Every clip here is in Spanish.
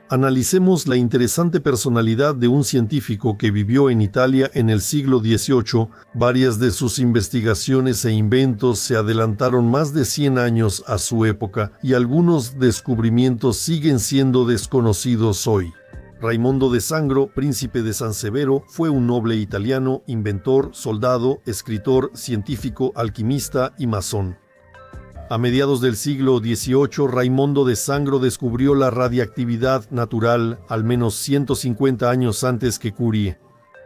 Analicemos la interesante personalidad de un científico que vivió en Italia en el siglo XVIII. Varias de sus investigaciones e inventos se adelantaron más de 100 años a su época y algunos descubrimientos siguen siendo desconocidos hoy. Raimondo de Sangro, príncipe de San Severo, fue un noble italiano, inventor, soldado, escritor, científico, alquimista y masón. A mediados del siglo XVIII, Raimondo de Sangro descubrió la radiactividad natural al menos 150 años antes que Curie.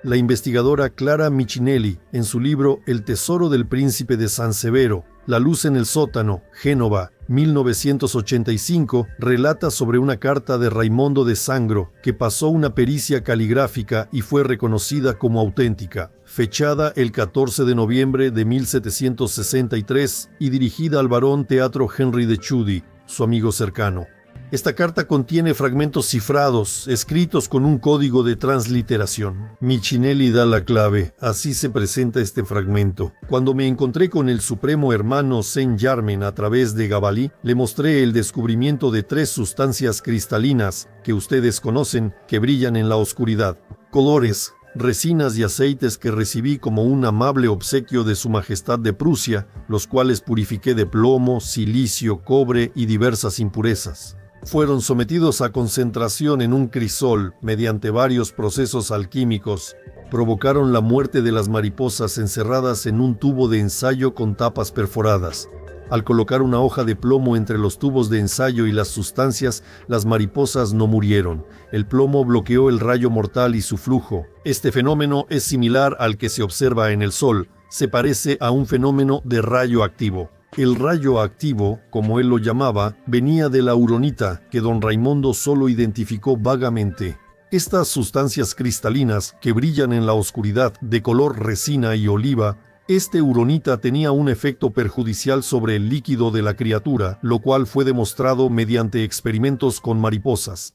La investigadora Clara Michinelli, en su libro El tesoro del príncipe de San Severo, La luz en el sótano, Génova, 1985, relata sobre una carta de Raimondo de Sangro que pasó una pericia caligráfica y fue reconocida como auténtica, fechada el 14 de noviembre de 1763 y dirigida al barón Teatro Henry de Chudi, su amigo cercano. Esta carta contiene fragmentos cifrados, escritos con un código de transliteración. Michinelli da la clave, así se presenta este fragmento. Cuando me encontré con el supremo hermano Saint-Germain a través de Gabalí, le mostré el descubrimiento de 3 sustancias cristalinas que ustedes conocen que brillan en la oscuridad. Colores, resinas y aceites que recibí como un amable obsequio de Su Majestad de Prusia, los cuales purifiqué de plomo, silicio, cobre y diversas impurezas. Fueron sometidos a concentración en un crisol mediante varios procesos alquímicos. Provocaron la muerte de las mariposas encerradas en un tubo de ensayo con tapas perforadas. Al colocar una hoja de plomo entre los tubos de ensayo y las sustancias, las mariposas no murieron. El plomo bloqueó el rayo mortal y su flujo. Este fenómeno es similar al que se observa en el Sol. Se parece a un fenómeno de rayo activo. El rayo activo, como él lo llamaba, venía de la uronita, que don Raimondo solo identificó vagamente. Estas sustancias cristalinas, que brillan en la oscuridad de color resina y oliva, este uronita tenía un efecto perjudicial sobre el líquido de la criatura, lo cual fue demostrado mediante experimentos con mariposas.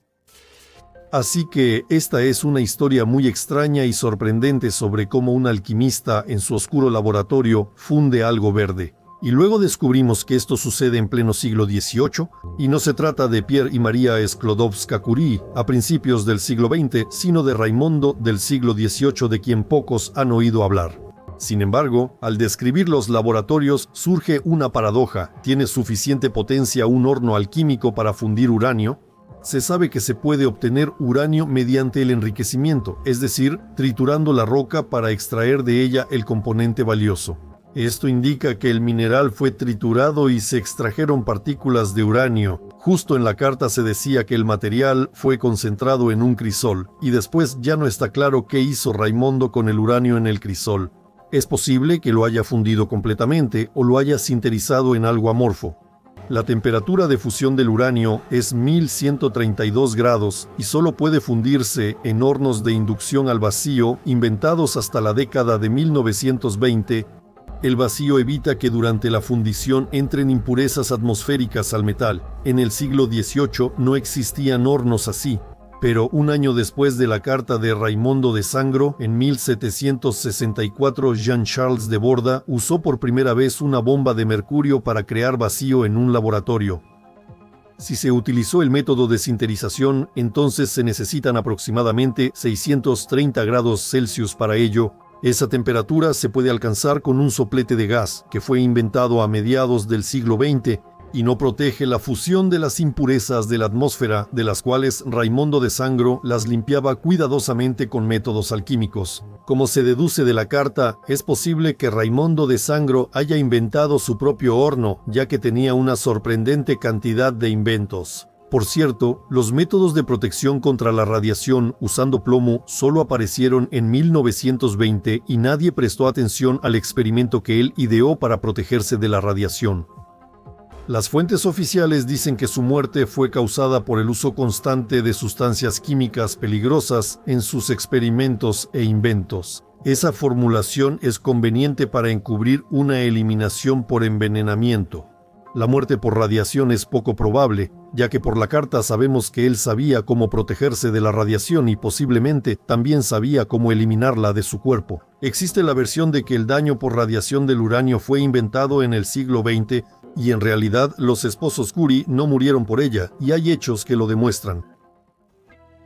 Así que esta es una historia muy extraña y sorprendente sobre cómo un alquimista en su oscuro laboratorio funde algo verde. Y luego descubrimos que esto sucede en pleno siglo XVIII, y no se trata de Pierre y María Sklodowska-Curie a principios del siglo XX, sino de Raimondo del siglo XVIII, de quien pocos han oído hablar. Sin embargo, al describir los laboratorios surge una paradoja. ¿Tiene suficiente potencia un horno alquímico para fundir uranio? Se sabe que se puede obtener uranio mediante el enriquecimiento, es decir, triturando la roca para extraer de ella el componente valioso. Esto indica que el mineral fue triturado y se extrajeron partículas de uranio. Justo en la carta se decía que el material fue concentrado en un crisol, y después ya no está claro qué hizo Raimondo con el uranio en el crisol. Es posible que lo haya fundido completamente o lo haya sinterizado en algo amorfo. La temperatura de fusión del uranio es 1132 grados y solo puede fundirse en hornos de inducción al vacío inventados hasta la década de 1920. El vacío evita que durante la fundición entren impurezas atmosféricas al metal. En el siglo XVIII no existían hornos así, pero un año después de la carta de Raimondo de Sangro, en 1764, Jean-Charles de Borda usó por primera vez una bomba de mercurio para crear vacío en un laboratorio. Si se utilizó el método de sinterización, entonces se necesitan aproximadamente 630 grados Celsius para ello. Esa temperatura se puede alcanzar con un soplete de gas, que fue inventado a mediados del siglo XX y no protege la fusión de las impurezas de la atmósfera, de las cuales Raimondo de Sangro las limpiaba cuidadosamente con métodos alquímicos. Como se deduce de la carta, es posible que Raimondo de Sangro haya inventado su propio horno, ya que tenía una sorprendente cantidad de inventos. Por cierto, los métodos de protección contra la radiación usando plomo solo aparecieron en 1920 y nadie prestó atención al experimento que él ideó para protegerse de la radiación. Las fuentes oficiales dicen que su muerte fue causada por el uso constante de sustancias químicas peligrosas en sus experimentos e inventos. Esa formulación es conveniente para encubrir una eliminación por envenenamiento. La muerte por radiación es poco probable, ya que por la carta sabemos que él sabía cómo protegerse de la radiación y posiblemente también sabía cómo eliminarla de su cuerpo. Existe la versión de que el daño por radiación del uranio fue inventado en el siglo XX y en realidad los esposos Curie no murieron por ella, y hay hechos que lo demuestran.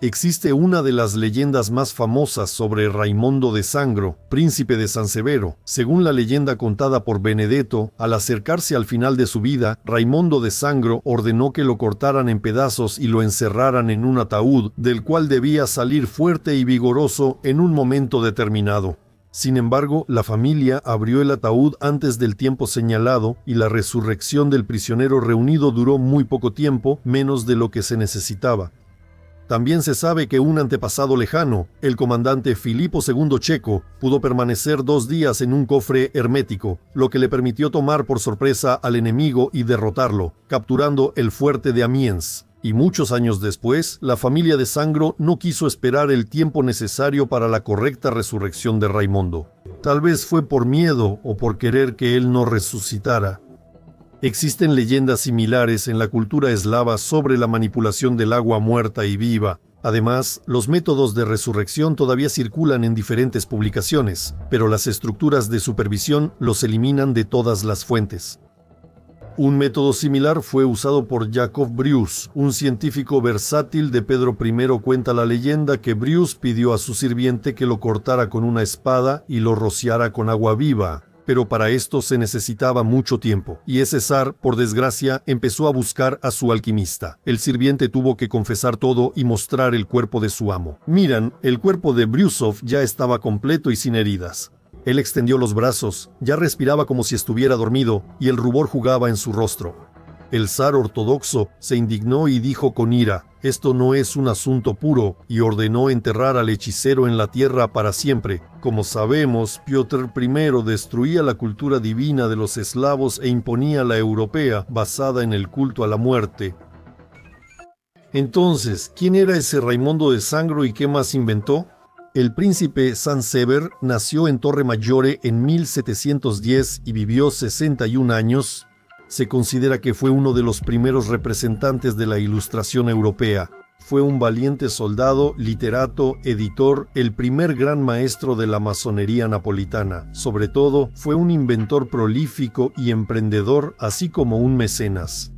Existe una de las leyendas más famosas sobre Raimondo de Sangro, príncipe de San Severo. Según la leyenda contada por Benedetto, al acercarse al final de su vida, Raimondo de Sangro ordenó que lo cortaran en pedazos y lo encerraran en un ataúd, del cual debía salir fuerte y vigoroso en un momento determinado. Sin embargo, la familia abrió el ataúd antes del tiempo señalado y la resurrección del prisionero reunido duró muy poco tiempo, menos de lo que se necesitaba. También se sabe que un antepasado lejano, el comandante Filipo II Checo, pudo permanecer 2 días en un cofre hermético, lo que le permitió tomar por sorpresa al enemigo y derrotarlo, capturando el fuerte de Amiens. Y muchos años después, la familia de Sangro no quiso esperar el tiempo necesario para la correcta resurrección de Raimondo. Tal vez fue por miedo o por querer que él no resucitara. Existen leyendas similares en la cultura eslava sobre la manipulación del agua muerta y viva. Además, los métodos de resurrección todavía circulan en diferentes publicaciones, pero las estructuras de supervisión los eliminan de todas las fuentes. Un método similar fue usado por Jacob Brius, un científico versátil de Pedro I. Cuenta la leyenda que Brius pidió a su sirviente que lo cortara con una espada y lo rociara con agua viva. Pero para esto se necesitaba mucho tiempo, y ese zar, por desgracia, empezó a buscar a su alquimista. El sirviente tuvo que confesar todo y mostrar el cuerpo de su amo. Miran, el cuerpo de Briusov ya estaba completo y sin heridas. Él extendió los brazos, ya respiraba como si estuviera dormido, y el rubor jugaba en su rostro. El zar ortodoxo se indignó y dijo con ira: «Esto no es un asunto puro», y ordenó enterrar al hechicero en la tierra para siempre. Como sabemos, Piotr I destruía la cultura divina de los eslavos e imponía la europea, basada en el culto a la muerte. Entonces, ¿quién era ese Raimondo de Sangro y qué más inventó? El príncipe Sansever nació en Torre Maggiore en 1710 y vivió 61 años. Se considera que fue uno de los primeros representantes de la Ilustración europea. Fue un valiente soldado, literato, editor, el primer gran maestro de la masonería napolitana. Sobre todo, fue un inventor prolífico y emprendedor, así como un mecenas.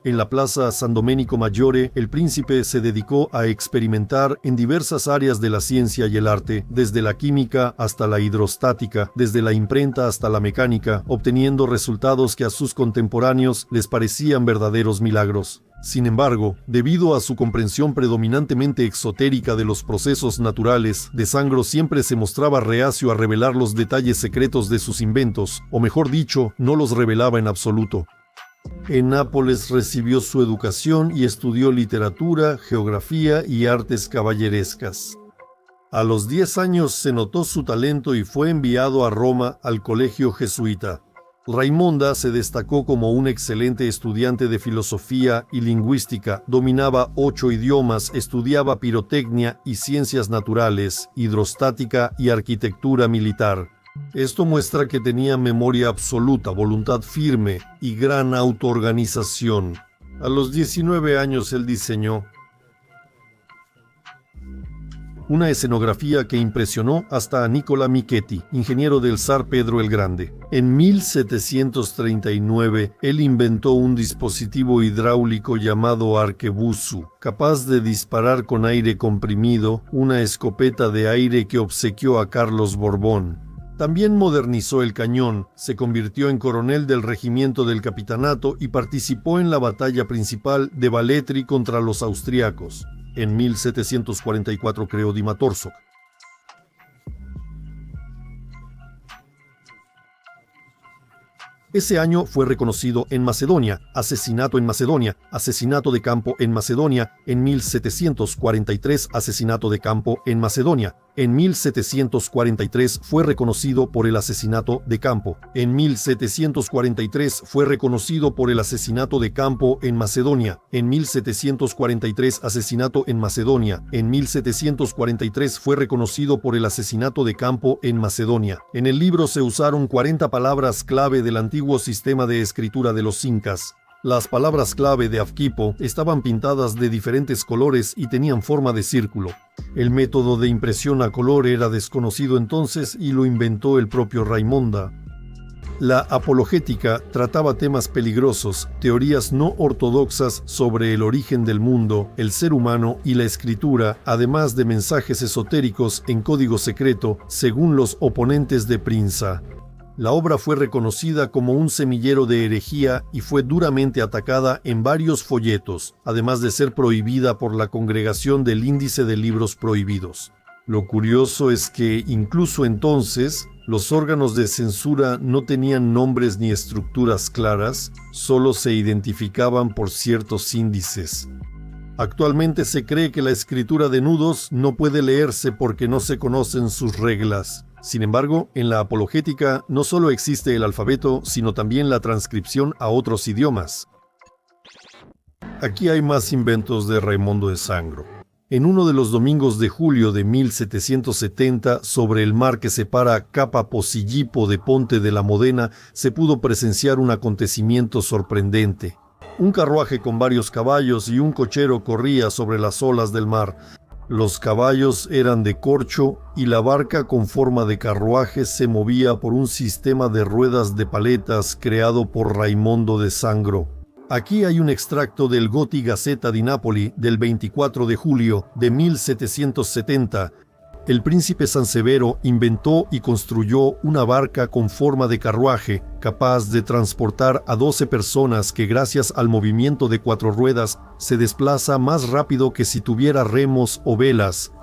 En la plaza San Domenico Maggiore, el príncipe se dedicó a experimentar en diversas áreas de la ciencia y el arte, desde la química hasta la hidrostática, desde la imprenta hasta la mecánica, obteniendo resultados que a sus contemporáneos les parecían verdaderos milagros. Sin embargo, debido a su comprensión predominantemente exotérica de los procesos naturales, de Sangro siempre se mostraba reacio a revelar los detalles secretos de sus inventos, o mejor dicho, no los revelaba en absoluto. En Nápoles recibió su educación y estudió literatura, geografía y artes caballerescas. A los 10 años se notó su talento y fue enviado a Roma al colegio jesuita. Raimonda se destacó como un excelente estudiante de filosofía y lingüística, dominaba 8 idiomas, estudiaba pirotecnia y ciencias naturales, hidrostática y arquitectura militar. Esto muestra que tenía memoria absoluta, voluntad firme y gran autoorganización. A los 19 años él diseñó una escenografía que impresionó hasta a Nicola Michetti, ingeniero del zar Pedro el Grande. En 1739, él inventó un dispositivo hidráulico llamado arquebusu, capaz de disparar con aire comprimido una escopeta de aire que obsequió a Carlos Borbón. También modernizó el cañón, se convirtió en coronel del regimiento del capitanato y participó en la batalla principal de Velletri contra los austriacos. En 1744 creó Dimatorsok. Ese año fue reconocido en Macedonia, asesinato de campo en Macedonia, en 1743 asesinato de campo en Macedonia. En 1743 fue reconocido por el asesinato de campo. En 1743 fue reconocido por el asesinato de campo en Macedonia. En 1743 asesinato en Macedonia. En 1743 fue reconocido por el asesinato de campo en Macedonia. En el libro se usaron 40 palabras clave del antiguo sistema de escritura de los incas. Las palabras clave de Avquipo estaban pintadas de diferentes colores y tenían forma de círculo. El método de impresión a color era desconocido entonces y lo inventó el propio Raimonda. La apologética trataba temas peligrosos, teorías no ortodoxas sobre el origen del mundo, el ser humano y la escritura, además de mensajes esotéricos en código secreto, según los oponentes de Prinza. La obra fue reconocida como un semillero de herejía y fue duramente atacada en varios folletos, además de ser prohibida por la Congregación del Índice de Libros Prohibidos. Lo curioso es que, incluso entonces, los órganos de censura no tenían nombres ni estructuras claras, solo se identificaban por ciertos índices. Actualmente se cree que la escritura de nudos no puede leerse porque no se conocen sus reglas. Sin embargo, en la apologética no solo existe el alfabeto, sino también la transcripción a otros idiomas. Aquí hay más inventos de Raimondo de Sangro. En uno de los domingos de julio de 1770, sobre el mar que separa Capa Posillipo de Ponte de la Modena, se pudo presenciar un acontecimiento sorprendente. Un carruaje con varios caballos y un cochero corría sobre las olas del mar. Los caballos eran de corcho y la barca con forma de carruaje se movía por un sistema de ruedas de paletas creado por Raimondo de Sangro. Aquí hay un extracto del Goti Gazzetta di Napoli del 24 de julio de 1770. El príncipe Sansevero inventó y construyó una barca con forma de carruaje, capaz de transportar a 12 personas que gracias al movimiento de 4 ruedas se desplaza más rápido que si tuviera remos o velas.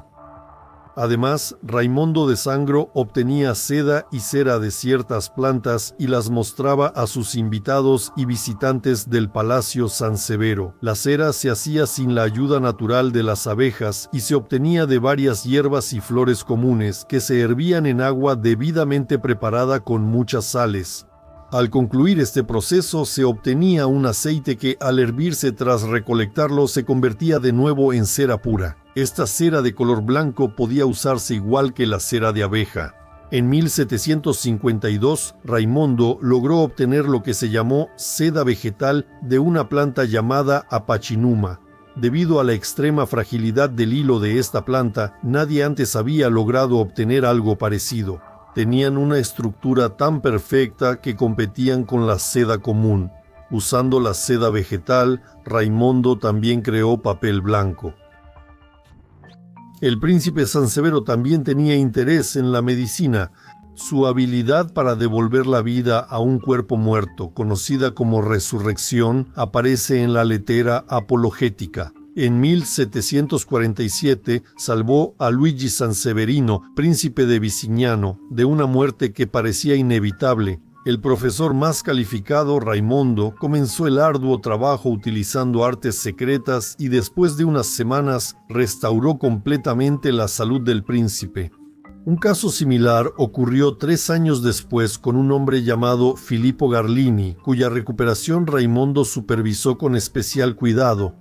Además, Raimondo de Sangro obtenía seda y cera de ciertas plantas y las mostraba a sus invitados y visitantes del Palacio Sansevero. La cera se hacía sin la ayuda natural de las abejas y se obtenía de varias hierbas y flores comunes que se hervían en agua debidamente preparada con muchas sales. Al concluir este proceso se obtenía un aceite que al hervirse tras recolectarlo se convertía de nuevo en cera pura. Esta cera de color blanco podía usarse igual que la cera de abeja. En 1752, Raimondo logró obtener lo que se llamó seda vegetal de una planta llamada apachinuma. Debido a la extrema fragilidad del hilo de esta planta, nadie antes había logrado obtener algo parecido. Tenían una estructura tan perfecta que competían con la seda común. Usando la seda vegetal, Raimondo también creó papel blanco. El príncipe Sansevero también tenía interés en la medicina. Su habilidad para devolver la vida a un cuerpo muerto, conocida como resurrección, aparece en la lettera apologética. En 1747 salvó a Luigi Sanseverino, príncipe de Visignano, de una muerte que parecía inevitable. El profesor más calificado, Raimondo, comenzó el arduo trabajo utilizando artes secretas y después de unas semanas restauró completamente la salud del príncipe. Un caso similar ocurrió 3 años después con un hombre llamado Filippo Garlini, cuya recuperación Raimondo supervisó con especial cuidado.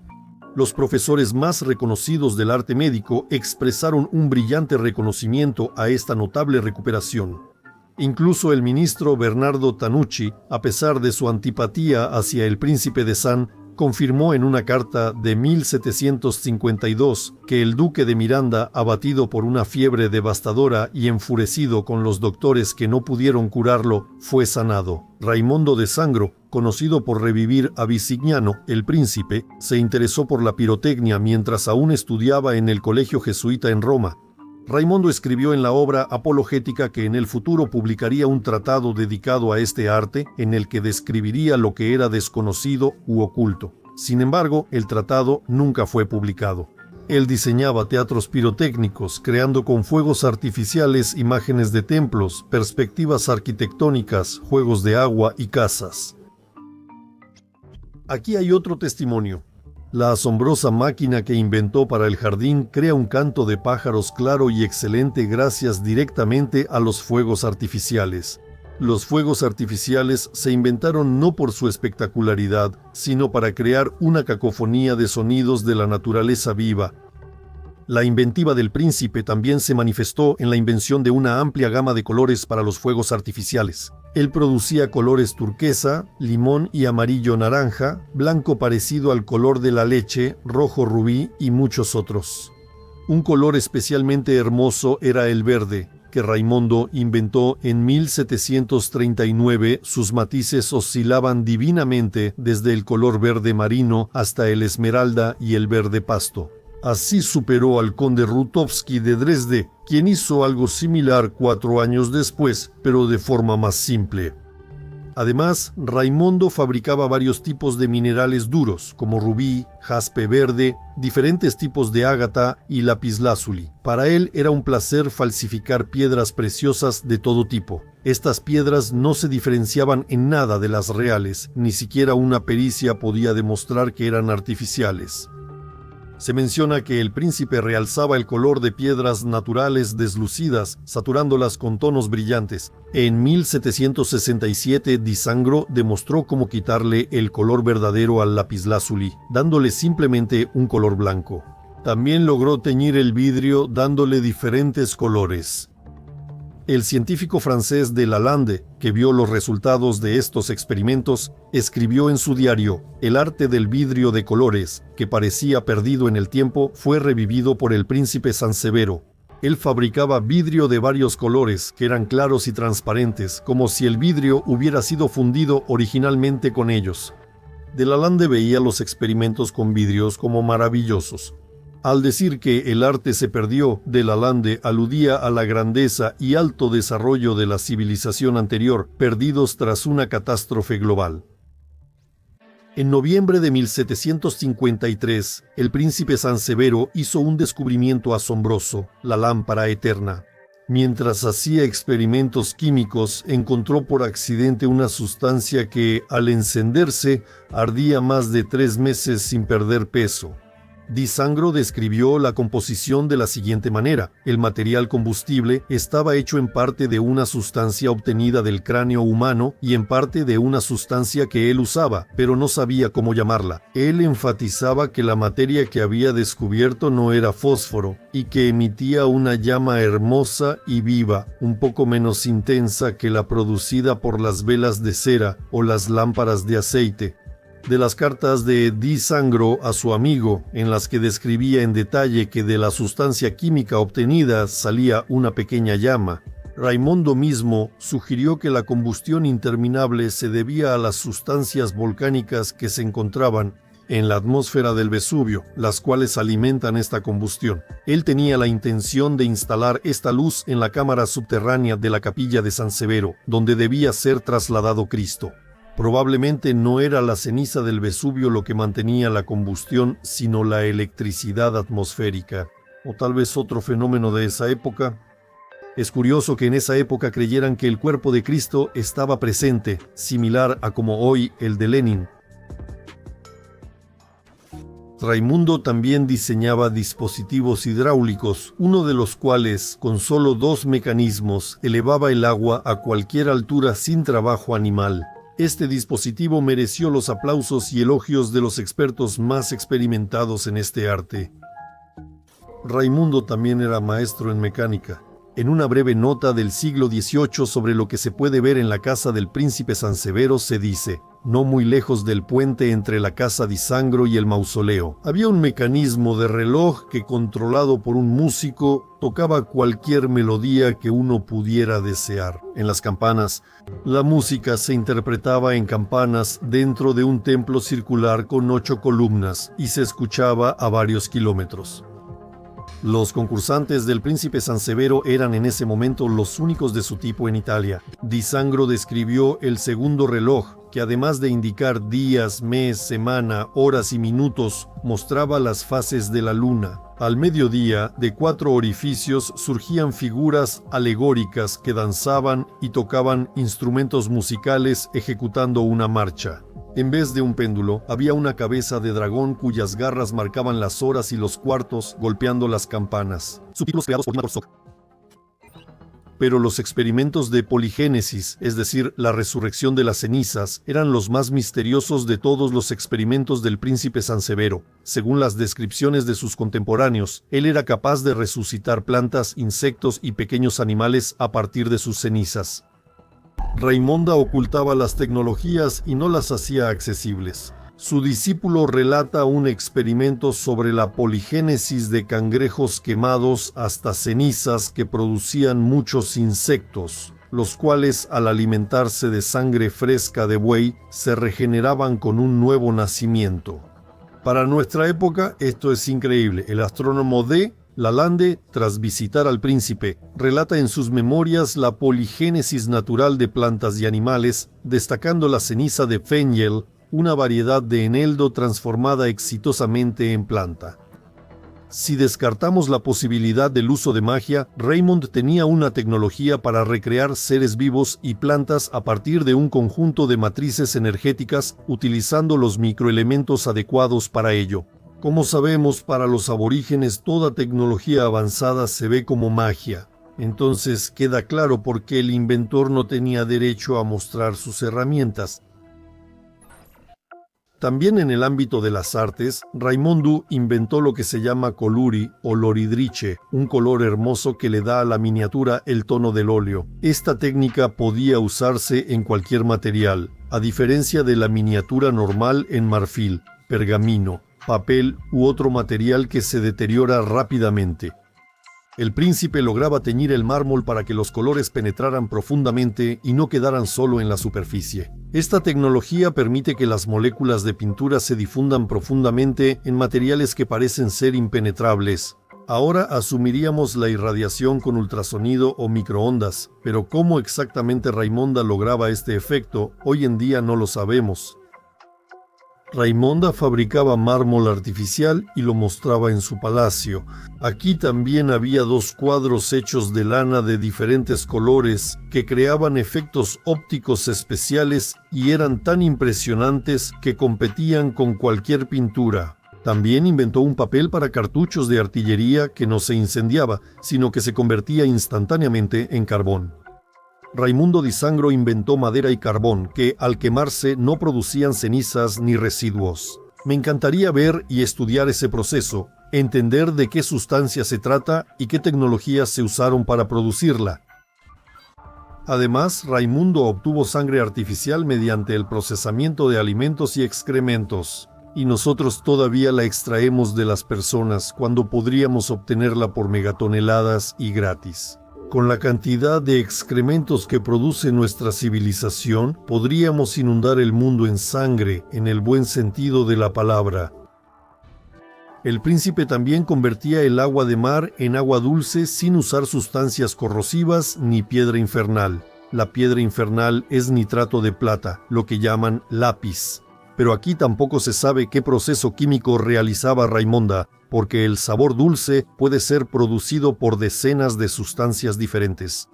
Los profesores más reconocidos del arte médico expresaron un brillante reconocimiento a esta notable recuperación. Incluso el ministro Bernardo Tanucci, a pesar de su antipatía hacia el príncipe de San, confirmó en una carta de 1752 que el duque de Miranda, abatido por una fiebre devastadora y enfurecido con los doctores que no pudieron curarlo, fue sanado. Raimondo de Sangro, conocido por revivir a Visignano, el príncipe, se interesó por la pirotecnia mientras aún estudiaba en el colegio jesuita en Roma. Raimondo escribió en la obra apologética que en el futuro publicaría un tratado dedicado a este arte en el que describiría lo que era desconocido u oculto. Sin embargo, el tratado nunca fue publicado. Él diseñaba teatros pirotécnicos, creando con fuegos artificiales imágenes de templos, perspectivas arquitectónicas, juegos de agua y casas. Aquí hay otro testimonio. La asombrosa máquina que inventó para el jardín crea un canto de pájaros claro y excelente gracias directamente a los fuegos artificiales. Los fuegos artificiales se inventaron no por su espectacularidad, sino para crear una cacofonía de sonidos de la naturaleza viva. La inventiva del príncipe también se manifestó en la invención de una amplia gama de colores para los fuegos artificiales. Él producía colores turquesa, limón y amarillo naranja, blanco parecido al color de la leche, rojo rubí y muchos otros. Un color especialmente hermoso era el verde. que Raimondo inventó en 1739, sus matices oscilaban divinamente desde el color verde marino hasta el esmeralda y el verde pasto. Así superó al conde Rutowski de Dresde, quien hizo algo similar 4 años después, pero de forma más simple. Además, Raimondo fabricaba varios tipos de minerales duros, como rubí, jaspe verde, diferentes tipos de ágata y lapislázuli. Para él era un placer falsificar piedras preciosas de todo tipo. Estas piedras no se diferenciaban en nada de las reales, ni siquiera una pericia podía demostrar que eran artificiales. Se menciona que el príncipe realzaba el color de piedras naturales deslucidas, saturándolas con tonos brillantes. En 1767, Di Sangro demostró cómo quitarle el color verdadero al lapislázuli, dándole simplemente un color blanco. También logró teñir el vidrio dándole diferentes colores. El científico francés de Lalande, que vio los resultados de estos experimentos, escribió en su diario: "El arte del vidrio de colores, que parecía perdido en el tiempo, fue revivido por el príncipe Sansevero. Él fabricaba vidrio de varios colores, que eran claros y transparentes, como si el vidrio hubiera sido fundido originalmente con ellos". De Lalande veía los experimentos con vidrios como maravillosos. Al decir que el arte se perdió, de Lalande aludía a la grandeza y alto desarrollo de la civilización anterior, perdidos tras una catástrofe global. En noviembre de 1753, el príncipe Sansevero hizo un descubrimiento asombroso: la lámpara eterna. Mientras hacía experimentos químicos, encontró por accidente una sustancia que, al encenderse, ardía más de 3 meses sin perder peso. Di Sangro describió la composición de la siguiente manera: el material combustible estaba hecho en parte de una sustancia obtenida del cráneo humano y en parte de una sustancia que él usaba, pero no sabía cómo llamarla. Él enfatizaba que la materia que había descubierto no era fósforo y que emitía una llama hermosa y viva, un poco menos intensa que la producida por las velas de cera o las lámparas de aceite. De las cartas de Di Sangro a su amigo, en las que describía en detalle que de la sustancia química obtenida salía una pequeña llama, Raimondo mismo sugirió que la combustión interminable se debía a las sustancias volcánicas que se encontraban en la atmósfera del Vesubio, las cuales alimentan esta combustión. Él tenía la intención de instalar esta luz en la cámara subterránea de la capilla de San Severo, donde debía ser trasladado Cristo. Probablemente no era la ceniza del Vesubio lo que mantenía la combustión, sino la electricidad atmosférica, o tal vez otro fenómeno de esa época. Es curioso que en esa época creyeran que el cuerpo de Cristo estaba presente, similar a como hoy el de Lenin. Raimundo también diseñaba dispositivos hidráulicos, uno de los cuales, con solo 2 mecanismos, elevaba el agua a cualquier altura sin trabajo animal. Este dispositivo mereció los aplausos y elogios de los expertos más experimentados en este arte. Raimundo también era maestro en mecánica. En una breve nota del siglo XVIII sobre lo que se puede ver en la casa del príncipe Sansevero se dice: no muy lejos del puente entre la casa Di Sangro y el mausoleo, había un mecanismo de reloj que, controlado por un músico, tocaba cualquier melodía que uno pudiera desear. En las campanas, la música se interpretaba en campanas dentro de un templo circular con 8 columnas y se escuchaba a varios kilómetros. Los concursantes del príncipe Sansevero eran en ese momento los únicos de su tipo en Italia. Di Sangro describió el segundo reloj, que además de indicar días, mes, semana, horas y minutos, mostraba las fases de la luna. Al mediodía, de 4 orificios surgían figuras alegóricas que danzaban y tocaban instrumentos musicales ejecutando una marcha. En vez de un péndulo, había una cabeza de dragón cuyas garras marcaban las horas y los cuartos, golpeando las campanas. Subtítulos creados por Nator. Pero los experimentos de poligénesis, es decir, la resurrección de las cenizas, eran los más misteriosos de todos los experimentos del príncipe Sansevero. Según las descripciones de sus contemporáneos, él era capaz de resucitar plantas, insectos y pequeños animales a partir de sus cenizas. Raimonda ocultaba las tecnologías y no las hacía accesibles. Su discípulo relata un experimento sobre la poligénesis de cangrejos quemados hasta cenizas que producían muchos insectos, los cuales al alimentarse de sangre fresca de buey se regeneraban con un nuevo nacimiento. Para nuestra época esto es increíble. El astrónomo D. Lalande, tras visitar al príncipe, relata en sus memorias la poligénesis natural de plantas y animales, destacando la ceniza de Fenjel, una variedad de eneldo transformada exitosamente en planta. Si descartamos la posibilidad del uso de magia, Raymond tenía una tecnología para recrear seres vivos y plantas a partir de un conjunto de matrices energéticas, utilizando los microelementos adecuados para ello. Como sabemos, para los aborígenes toda tecnología avanzada se ve como magia. Entonces queda claro por qué el inventor no tenía derecho a mostrar sus herramientas. También en el ámbito de las artes, Raimondo inventó lo que se llama coluri o loridrice, un color hermoso que le da a la miniatura el tono del óleo. Esta técnica podía usarse en cualquier material, a diferencia de la miniatura normal en marfil, pergamino, papel u otro material que se deteriora rápidamente. El príncipe lograba teñir el mármol para que los colores penetraran profundamente y no quedaran solo en la superficie. Esta tecnología permite que las moléculas de pintura se difundan profundamente en materiales que parecen ser impenetrables. Ahora asumiríamos la irradiación con ultrasonido o microondas, pero cómo exactamente Raimonda lograba este efecto, hoy en día no lo sabemos. Raimonda fabricaba mármol artificial y lo mostraba en su palacio. Aquí también había 2 cuadros hechos de lana de diferentes colores que creaban efectos ópticos especiales y eran tan impresionantes que competían con cualquier pintura. También inventó un papel para cartuchos de artillería que no se incendiaba, sino que se convertía instantáneamente en carbón. Raimundo di Sangro inventó madera y carbón que, al quemarse, no producían cenizas ni residuos. Me encantaría ver y estudiar ese proceso, entender de qué sustancia se trata y qué tecnologías se usaron para producirla. Además, Raimundo obtuvo sangre artificial mediante el procesamiento de alimentos y excrementos, y nosotros todavía la extraemos de las personas cuando podríamos obtenerla por megatoneladas y gratis. Con la cantidad de excrementos que produce nuestra civilización, podríamos inundar el mundo en sangre, en el buen sentido de la palabra. El príncipe también convertía el agua de mar en agua dulce sin usar sustancias corrosivas ni piedra infernal. La piedra infernal es nitrato de plata, lo que llaman lápiz. Pero aquí tampoco se sabe qué proceso químico realizaba Raimonda, porque el sabor dulce puede ser producido por decenas de sustancias diferentes.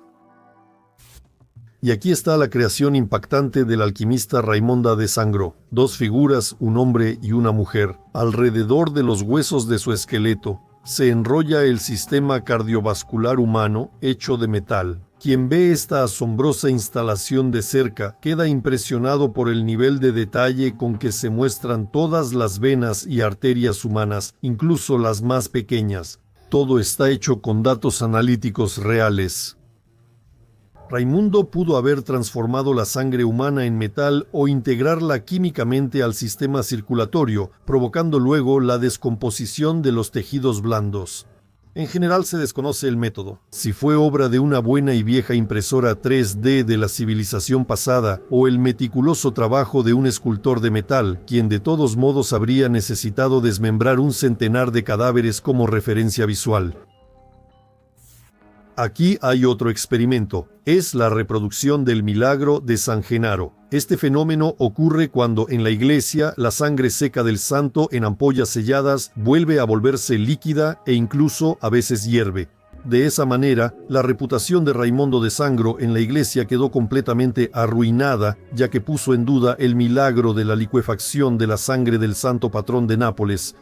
Y aquí está la creación impactante del alquimista Raimonda de Sangro, 2 figuras, un hombre y una mujer. Alrededor de los huesos de su esqueleto se enrolla el sistema cardiovascular humano hecho de metal. Quien ve esta asombrosa instalación de cerca queda impresionado por el nivel de detalle con que se muestran todas las venas y arterias humanas, incluso las más pequeñas. Todo está hecho con datos analíticos reales. Raimundo pudo haber transformado la sangre humana en metal o integrarla químicamente al sistema circulatorio, provocando luego la descomposición de los tejidos blandos. En general se desconoce el método. Si fue obra de una buena y vieja impresora 3D de la civilización pasada o el meticuloso trabajo de un escultor de metal, quien de todos modos habría necesitado desmembrar un centenar de cadáveres como referencia visual. Aquí hay otro experimento. Es la reproducción del milagro de San Genaro. Este fenómeno ocurre cuando en la iglesia la sangre seca del santo en ampollas selladas vuelve a volverse líquida e incluso a veces hierve. De esa manera, la reputación de Raimondo de Sangro en la iglesia quedó completamente arruinada, ya que puso en duda el milagro de la licuefacción de la sangre del santo patrón de Nápoles.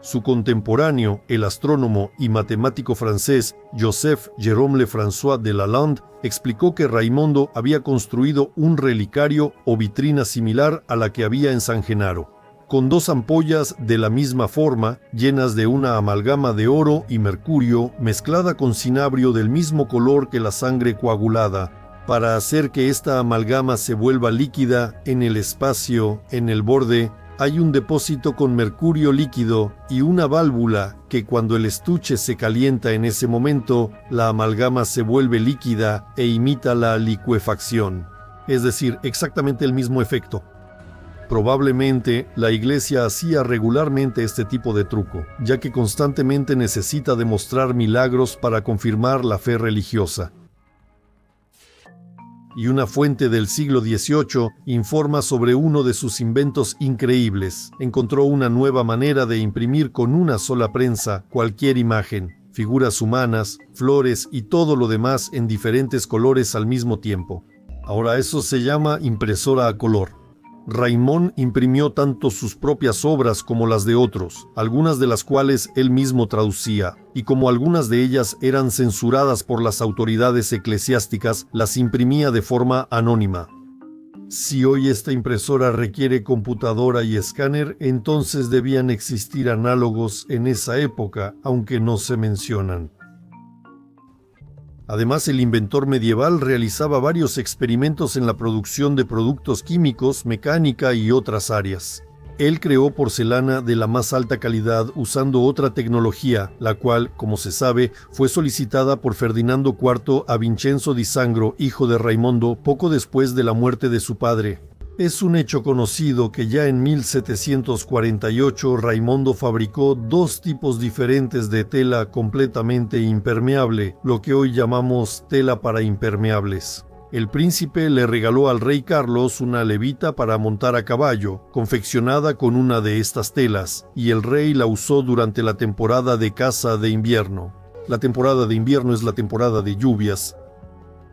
Su contemporáneo, el astrónomo y matemático francés Joseph Jérôme Lefrançois de Lalande, explicó que Raimondo había construido un relicario o vitrina similar a la que había en San Genaro, con 2 ampollas de la misma forma, llenas de una amalgama de oro y mercurio mezclada con cinabrio del mismo color que la sangre coagulada, para hacer que esta amalgama se vuelva líquida en el espacio, en el borde, Hay un depósito con mercurio líquido y una válvula que cuando el estuche se calienta en ese momento, la amalgama se vuelve líquida e imita la licuefacción. Es decir, exactamente el mismo efecto. Probablemente la Iglesia hacía regularmente este tipo de truco, ya que constantemente necesita demostrar milagros para confirmar la fe religiosa. Y una fuente del siglo XVIII informa sobre uno de sus inventos increíbles. Encontró una nueva manera de imprimir con una sola prensa cualquier imagen, figuras humanas, flores y todo lo demás en diferentes colores al mismo tiempo. Ahora eso se llama impresora a color. Raimond imprimió tanto sus propias obras como las de otros, algunas de las cuales él mismo traducía, y como algunas de ellas eran censuradas por las autoridades eclesiásticas, las imprimía de forma anónima. Si hoy esta impresora requiere computadora y escáner, entonces debían existir análogos en esa época, aunque no se mencionan. Además, el inventor medieval realizaba varios experimentos en la producción de productos químicos, mecánica y otras áreas. Él creó porcelana de la más alta calidad usando otra tecnología, la cual, como se sabe, fue solicitada por Ferdinando IV a Vincenzo di Sangro, hijo de Raimondo, poco después de la muerte de su padre. Es un hecho conocido que ya en 1748 Raimondo fabricó dos tipos diferentes de tela completamente impermeable, lo que hoy llamamos tela para impermeables. El príncipe le regaló al rey Carlos una levita para montar a caballo, confeccionada con una de estas telas, y el rey la usó durante la temporada de caza de invierno. La temporada de invierno es la temporada de lluvias.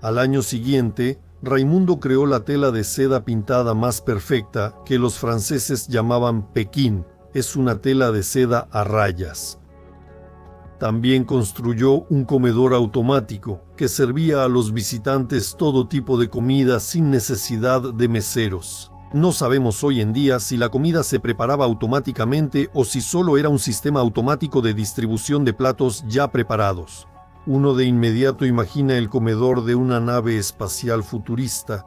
Al año siguiente, Raimundo creó la tela de seda pintada más perfecta, que los franceses llamaban Pekín. Es una tela de seda a rayas. También construyó un comedor automático, que servía a los visitantes todo tipo de comida sin necesidad de meseros. No sabemos hoy en día si la comida se preparaba automáticamente o si solo era un sistema automático de distribución de platos ya preparados. Uno de inmediato imagina el comedor de una nave espacial futurista.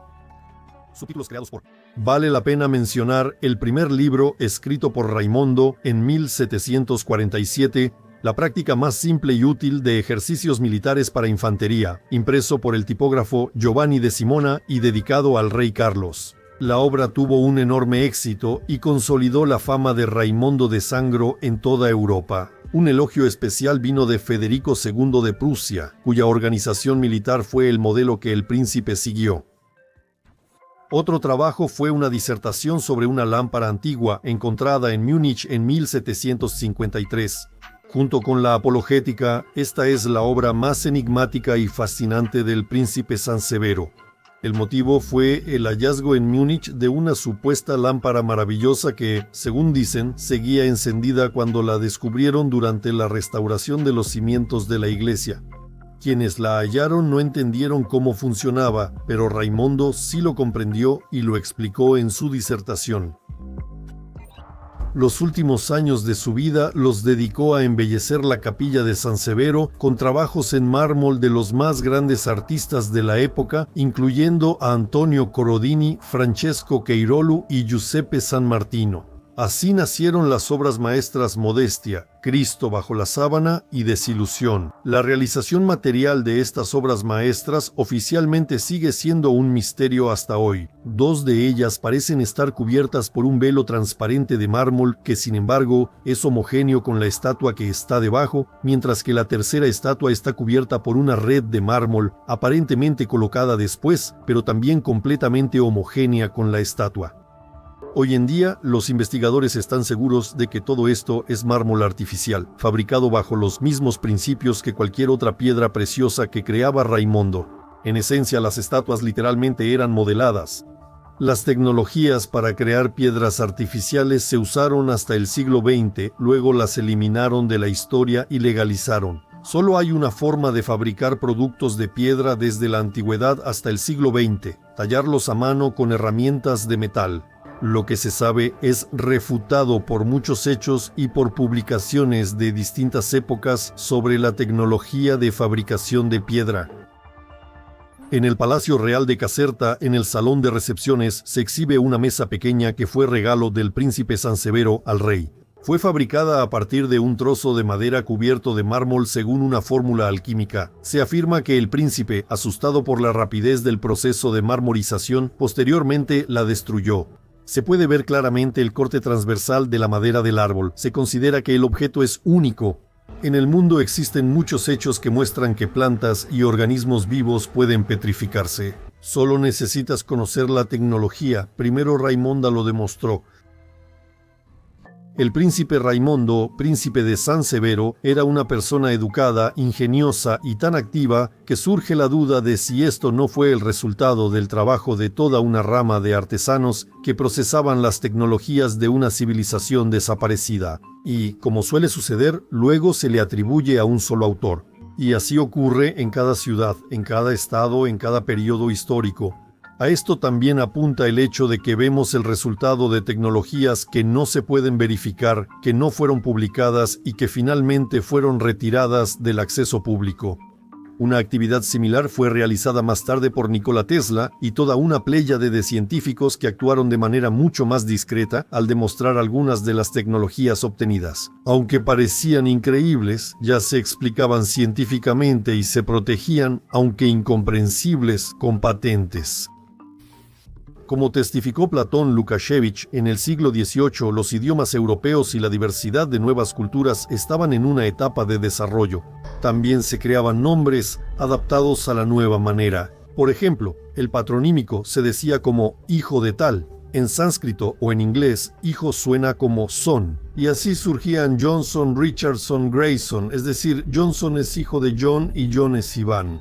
Subtítulos creados por... Vale la pena mencionar el primer libro escrito por Raimondo en 1747, la práctica más simple y útil de ejercicios militares para infantería, impreso por el tipógrafo Giovanni de Simona y dedicado al rey Carlos. La obra tuvo un enorme éxito y consolidó la fama de Raimondo de Sangro en toda Europa. Un elogio especial vino de Federico II de Prusia, cuya organización militar fue el modelo que el príncipe siguió. Otro trabajo fue una disertación sobre una lámpara antigua encontrada en Múnich en 1753. Junto con la apologética, esta es la obra más enigmática y fascinante del príncipe Sansevero. El motivo fue el hallazgo en Múnich de una supuesta lámpara maravillosa que, según dicen, seguía encendida cuando la descubrieron durante la restauración de los cimientos de la iglesia. Quienes la hallaron no entendieron cómo funcionaba, pero Raimondo sí lo comprendió y lo explicó en su disertación. Los últimos años de su vida los dedicó a embellecer la capilla de San Severo con trabajos en mármol de los más grandes artistas de la época, incluyendo a Antonio Corodini, Francesco Queirolu y Giuseppe San Martino. Así nacieron las obras maestras Modestia, Cristo bajo la sábana y Desilusión. La realización material de estas obras maestras oficialmente sigue siendo un misterio hasta hoy. Dos de ellas parecen estar cubiertas por un velo transparente de mármol que, sin embargo, es homogéneo con la estatua que está debajo, mientras que la tercera estatua está cubierta por una red de mármol, aparentemente colocada después, pero también completamente homogénea con la estatua. Hoy en día, los investigadores están seguros de que todo esto es mármol artificial, fabricado bajo los mismos principios que cualquier otra piedra preciosa que creaba Raimondo. En esencia, las estatuas literalmente eran modeladas. Las tecnologías para crear piedras artificiales se usaron hasta el siglo XX, luego las eliminaron de la historia y legalizaron. Solo hay una forma de fabricar productos de piedra desde la antigüedad hasta el siglo XX, tallarlos a mano con herramientas de metal. Lo que se sabe es refutado por muchos hechos y por publicaciones de distintas épocas sobre la tecnología de fabricación de piedra. En el Palacio Real de Caserta, en el salón de recepciones, se exhibe una mesa pequeña que fue regalo del príncipe Sansevero al rey. Fue fabricada a partir de un trozo de madera cubierto de mármol según una fórmula alquímica. Se afirma que el príncipe, asustado por la rapidez del proceso de marmorización, posteriormente la destruyó. Se puede ver claramente el corte transversal de la madera del árbol. Se considera que el objeto es único. En el mundo existen muchos hechos que muestran que plantas y organismos vivos pueden petrificarse. Solo necesitas conocer la tecnología. Primero Raimonda lo demostró. El príncipe Raimondo, príncipe de Sansevero, era una persona educada, ingeniosa y tan activa que surge la duda de si esto no fue el resultado del trabajo de toda una rama de artesanos que procesaban las tecnologías de una civilización desaparecida. Y, como suele suceder, luego se le atribuye a un solo autor. Y así ocurre en cada ciudad, en cada estado, en cada periodo histórico. A esto también apunta el hecho de que vemos el resultado de tecnologías que no se pueden verificar, que no fueron publicadas y que finalmente fueron retiradas del acceso público. Una actividad similar fue realizada más tarde por Nikola Tesla y toda una pléyade de científicos que actuaron de manera mucho más discreta al demostrar algunas de las tecnologías obtenidas. Aunque parecían increíbles, ya se explicaban científicamente y se protegían, aunque incomprensibles, con patentes. Como testificó Platón Lukashevich, en el siglo XVIII los idiomas europeos y la diversidad de nuevas culturas estaban en una etapa de desarrollo. También se creaban nombres adaptados a la nueva manera. Por ejemplo, el patronímico se decía como hijo de tal. En sánscrito o en inglés, hijo suena como son. Y así surgían Johnson, Richardson, Grayson, es decir, Johnson es hijo de John y John es Iván.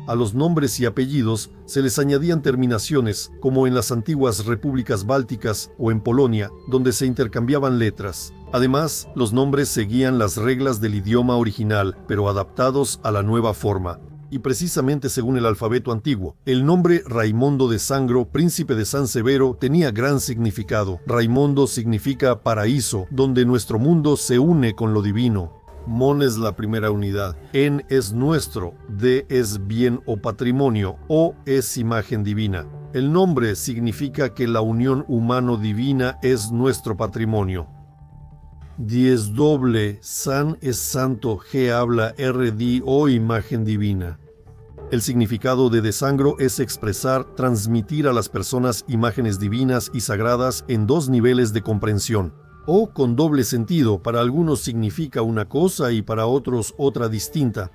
A los nombres y apellidos se les añadían terminaciones, como en las antiguas repúblicas bálticas o en Polonia, donde se intercambiaban letras. Además, los nombres seguían las reglas del idioma original, pero adaptados a la nueva forma. Y precisamente según el alfabeto antiguo, el nombre Raimondo de Sangro, príncipe de Sansevero, tenía gran significado. Raimondo significa paraíso, donde nuestro mundo se une con lo divino. Mon es la primera unidad, En es nuestro, D es bien o patrimonio, O es imagen divina. El nombre significa que la unión humano-divina es nuestro patrimonio. Diez doble, San es santo, G habla, R di o imagen divina. El significado de desangro es expresar, transmitir a las personas imágenes divinas y sagradas en dos niveles de comprensión. O con doble sentido, para algunos significa una cosa y para otros otra distinta.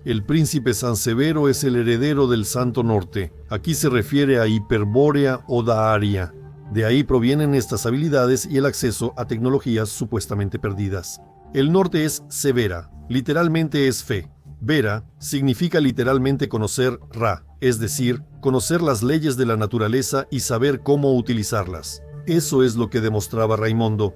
El príncipe Sansevero es el heredero del Santo Norte. Aquí se refiere a Hiperbórea o Daaria. De ahí provienen estas habilidades y el acceso a tecnologías supuestamente perdidas. El norte es Severa, literalmente es fe. Vera significa literalmente conocer Ra, es decir, conocer las leyes de la naturaleza y saber cómo utilizarlas. Eso es lo que demostraba Raimondo.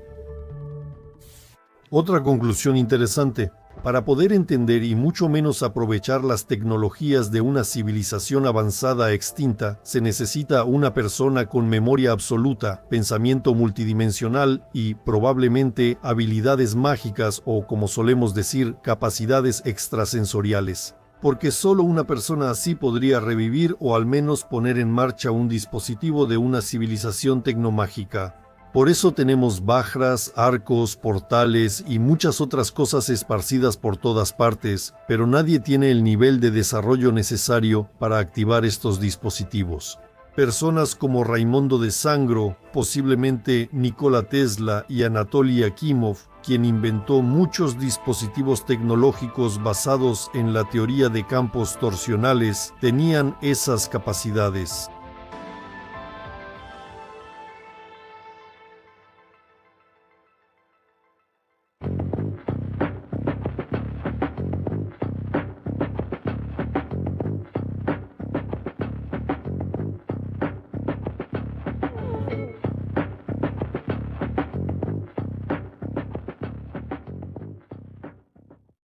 Otra conclusión interesante. Para poder entender y mucho menos aprovechar las tecnologías de una civilización avanzada extinta, se necesita una persona con memoria absoluta, pensamiento multidimensional y, probablemente, habilidades mágicas o, como solemos decir, capacidades extrasensoriales. Porque solo una persona así podría revivir o al menos poner en marcha un dispositivo de una civilización tecnomágica. Por eso tenemos bajras, arcos, portales y muchas otras cosas esparcidas por todas partes, pero nadie tiene el nivel de desarrollo necesario para activar estos dispositivos. Personas como Raimondo de Sangro, posiblemente Nikola Tesla y Anatoly Akimov, quien inventó muchos dispositivos tecnológicos basados en la teoría de campos torsionales, tenían esas capacidades.